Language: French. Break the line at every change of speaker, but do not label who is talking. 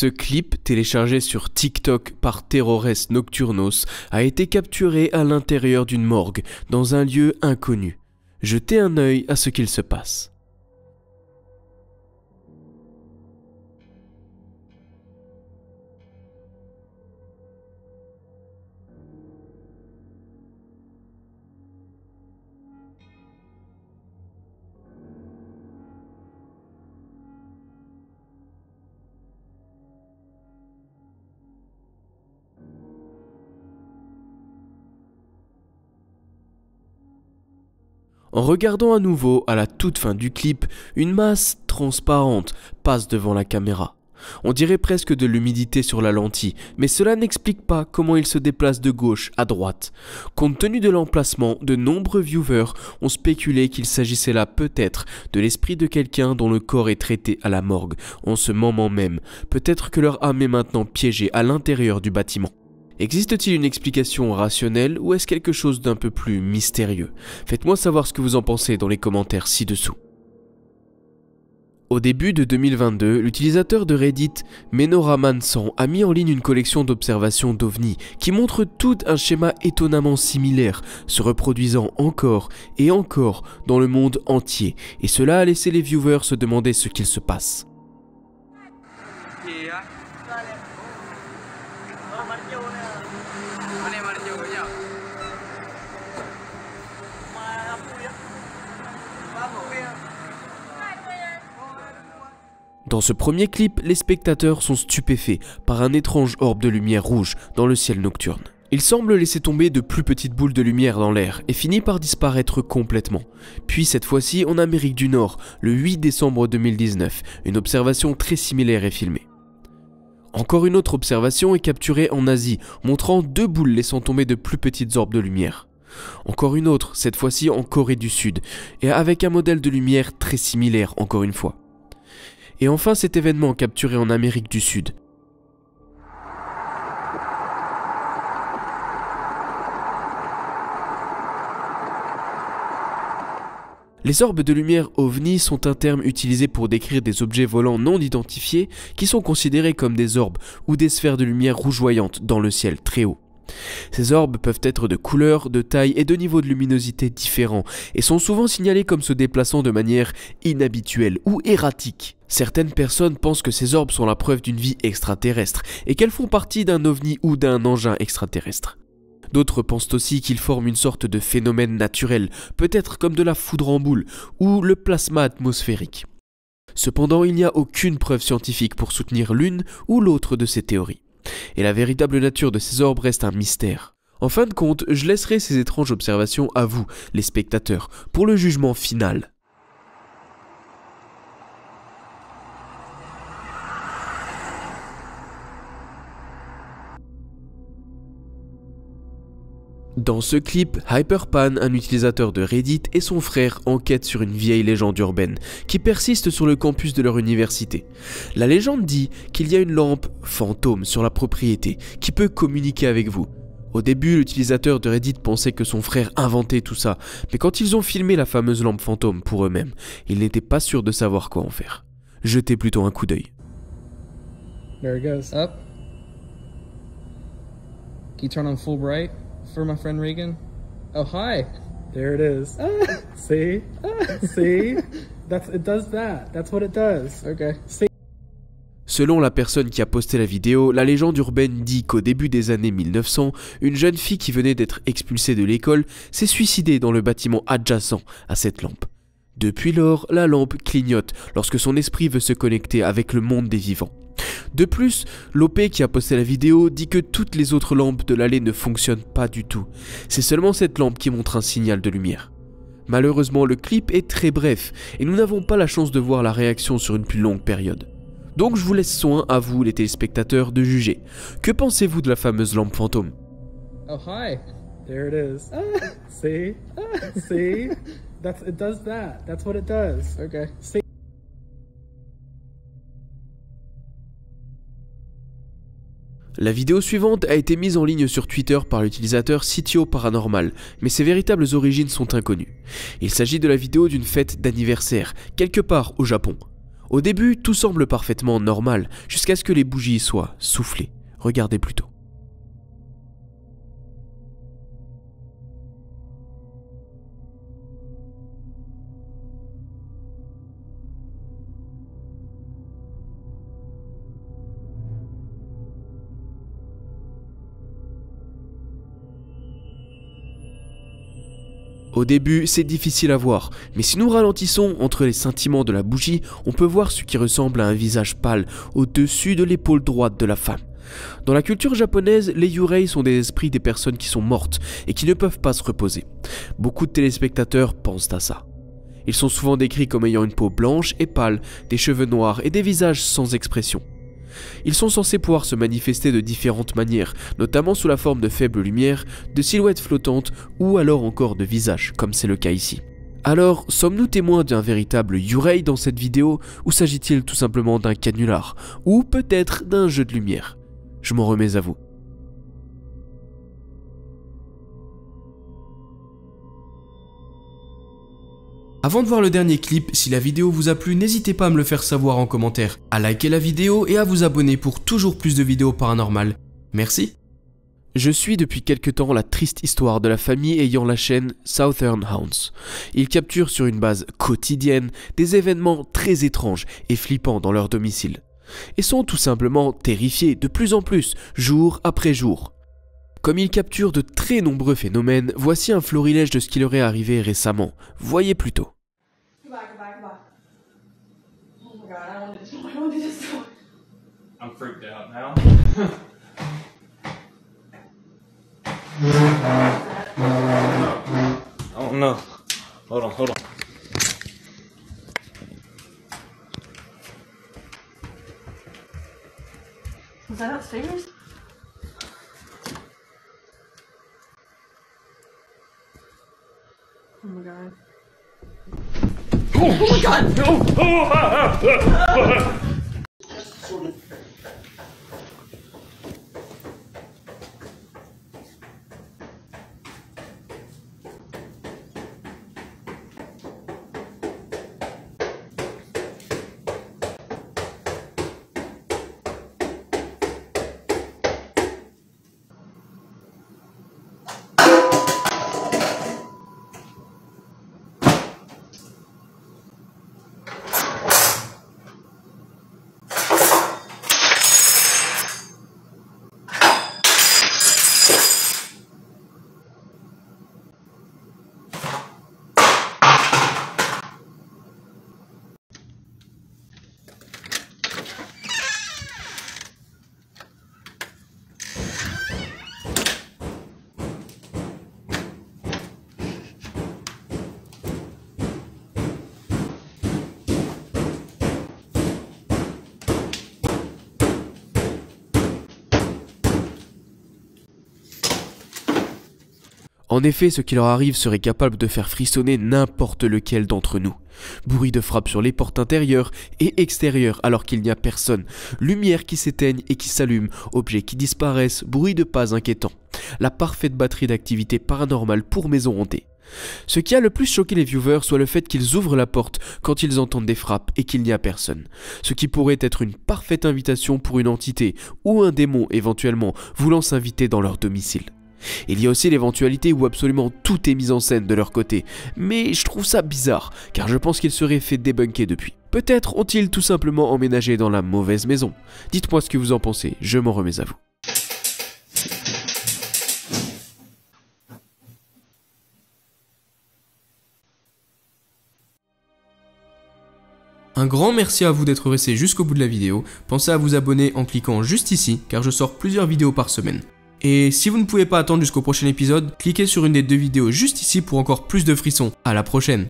Ce clip, téléchargé sur TikTok par Terrores Nocturnos, a été capturé à l'intérieur d'une morgue, dans un lieu inconnu. Jetez un œil à ce qu'il se passe. En regardant à nouveau à la toute fin du clip, une masse transparente passe devant la caméra. On dirait presque de l'humidité sur la lentille, mais cela n'explique pas comment il se déplace de gauche à droite. Compte tenu de l'emplacement, de nombreux viewers ont spéculé qu'il s'agissait là peut-être de l'esprit de quelqu'un dont le corps est traité à la morgue en ce moment même. Peut-être que leur âme est maintenant piégée à l'intérieur du bâtiment. Existe-t-il une explication rationnelle ou est-ce quelque chose d'un peu plus mystérieux? Faites-moi savoir ce que vous en pensez dans les commentaires ci-dessous. Au début de 2022, l'utilisateur de Reddit Menoraman100 a mis en ligne une collection d'observations d'OVNI qui montre tout un schéma étonnamment similaire, se reproduisant encore et encore dans le monde entier, et cela a laissé les viewers se demander ce qu'il se passe. Dans ce premier clip, les spectateurs sont stupéfaits par un étrange orbe de lumière rouge dans le ciel nocturne. Il semble laisser tomber de plus petites boules de lumière dans l'air et finit par disparaître complètement. Puis cette fois-ci en Amérique du Nord, le 8 décembre 2019, une observation très similaire est filmée. Encore une autre observation est capturée en Asie, montrant deux boules laissant tomber de plus petites orbes de lumière. Encore une autre, cette fois-ci en Corée du Sud, et avec un modèle de lumière très similaire encore une fois. Et enfin cet événement capturé en Amérique du Sud. Les orbes de lumière OVNI sont un terme utilisé pour décrire des objets volants non identifiés qui sont considérés comme des orbes ou des sphères de lumière rougeoyantes dans le ciel très haut. Ces orbes peuvent être de couleurs, de taille et de niveaux de luminosité différents et sont souvent signalés comme se déplaçant de manière inhabituelle ou erratique. Certaines personnes pensent que ces orbes sont la preuve d'une vie extraterrestre et qu'elles font partie d'un ovni ou d'un engin extraterrestre. D'autres pensent aussi qu'ils forment une sorte de phénomène naturel, peut-être comme de la foudre en boule ou le plasma atmosphérique. Cependant, il n'y a aucune preuve scientifique pour soutenir l'une ou l'autre de ces théories. Et la véritable nature de ces orbes reste un mystère. En fin de compte, je laisserai ces étranges observations à vous, les spectateurs, pour le jugement final. Dans ce clip, Hyperpan, un utilisateur de Reddit, et son frère enquêtent sur une vieille légende urbaine qui persiste sur le campus de leur université. La légende dit qu'il y a une lampe fantôme sur la propriété qui peut communiquer avec vous. Au début, l'utilisateur de Reddit pensait que son frère inventait tout ça, mais quand ils ont filmé la fameuse lampe fantôme pour eux-mêmes, ils n'étaient pas sûrs de savoir quoi en faire. Jetez plutôt un coup d'œil.
There it goes. Up. Can you turn on full bright for my friend Regan? Oh, hi.
There it is. See? See? It does that. That's what it does.
Okay.
See?
Selon la personne qui a posté la vidéo, la légende urbaine dit qu'au début des années 1900, une jeune fille qui venait d'être expulsée de l'école s'est suicidée dans le bâtiment adjacent à cette lampe. Depuis lors, la lampe clignote lorsque son esprit veut se connecter avec le monde des vivants. De plus, l'OP qui a posté la vidéo dit que toutes les autres lampes de l'allée ne fonctionnent pas du tout. C'est seulement cette lampe qui montre un signal de lumière. Malheureusement, le clip est très bref et nous n'avons pas la chance de voir la réaction sur une plus longue période. Donc je vous laisse soin à vous, les téléspectateurs, de juger. Que pensez-vous de la fameuse lampe fantôme?
Oh, hi.
There it is. See? See? It does that. That's what it does.
Okay.
See?
La vidéo suivante a été mise en ligne sur Twitter par l'utilisateur Sitio Paranormal, mais ses véritables origines sont inconnues. Il s'agit de la vidéo d'une fête d'anniversaire, quelque part au Japon. Au début, tout semble parfaitement normal, jusqu'à ce que les bougies soient soufflées. Regardez plutôt. Au début, c'est difficile à voir, mais si nous ralentissons entre les scintillements de la bougie, on peut voir ce qui ressemble à un visage pâle au-dessus de l'épaule droite de la femme. Dans la culture japonaise, les yurei sont des esprits des personnes qui sont mortes et qui ne peuvent pas se reposer. Beaucoup de téléspectateurs pensent à ça. Ils sont souvent décrits comme ayant une peau blanche et pâle, des cheveux noirs et des visages sans expression. Ils sont censés pouvoir se manifester de différentes manières, notamment sous la forme de faibles lumières, de silhouettes flottantes ou alors encore de visages, comme c'est le cas ici. Alors, sommes-nous témoins d'un véritable yurei dans cette vidéo, ou s'agit-il tout simplement d'un canular, ou peut-être d'un jeu de lumière? Je m'en remets à vous.
Avant de voir le dernier clip, si la vidéo vous a plu, n'hésitez pas à me le faire savoir en commentaire, à liker la vidéo et à vous abonner pour toujours plus de vidéos paranormales. Merci.
Je suis depuis quelque temps la triste histoire de la famille ayant la chaîne Southern Hounds. Ils capturent sur une base quotidienne des événements très étranges et flippants dans leur domicile. Et sont tout simplement terrifiés de plus en plus, jour après jour. Comme ils capturent de très nombreux phénomènes, voici un florilège de ce qui leur est arrivé récemment. Voyez plutôt.
I'm freaked out now. Oh no. Hold on.
Was that upstairs? Oh my god. Oh my god! No!
En effet, ce qui leur arrive serait capable de faire frissonner n'importe lequel d'entre nous. Bruit de frappe sur les portes intérieures et extérieures alors qu'il n'y a personne. Lumière qui s'éteignent et qui s'allument. Objets qui disparaissent. Bruit de pas inquiétant. La parfaite batterie d'activité paranormale pour maison hantée. Ce qui a le plus choqué les viewers soit le fait qu'ils ouvrent la porte quand ils entendent des frappes et qu'il n'y a personne. Ce qui pourrait être une parfaite invitation pour une entité ou un démon éventuellement voulant s'inviter dans leur domicile. Il y a aussi l'éventualité où absolument tout est mis en scène de leur côté, mais je trouve ça bizarre, car je pense qu'ils seraient fait débunker depuis. Peut-être ont-ils tout simplement emménagé dans la mauvaise maison. Dites-moi ce que vous en pensez, je m'en remets à vous.
Un grand merci à vous d'être resté jusqu'au bout de la vidéo. Pensez à vous abonner en cliquant juste ici, car je sors plusieurs vidéos par semaine. Et si vous ne pouvez pas attendre jusqu'au prochain épisode, cliquez sur une des deux vidéos juste ici pour encore plus de frissons. À la prochaine!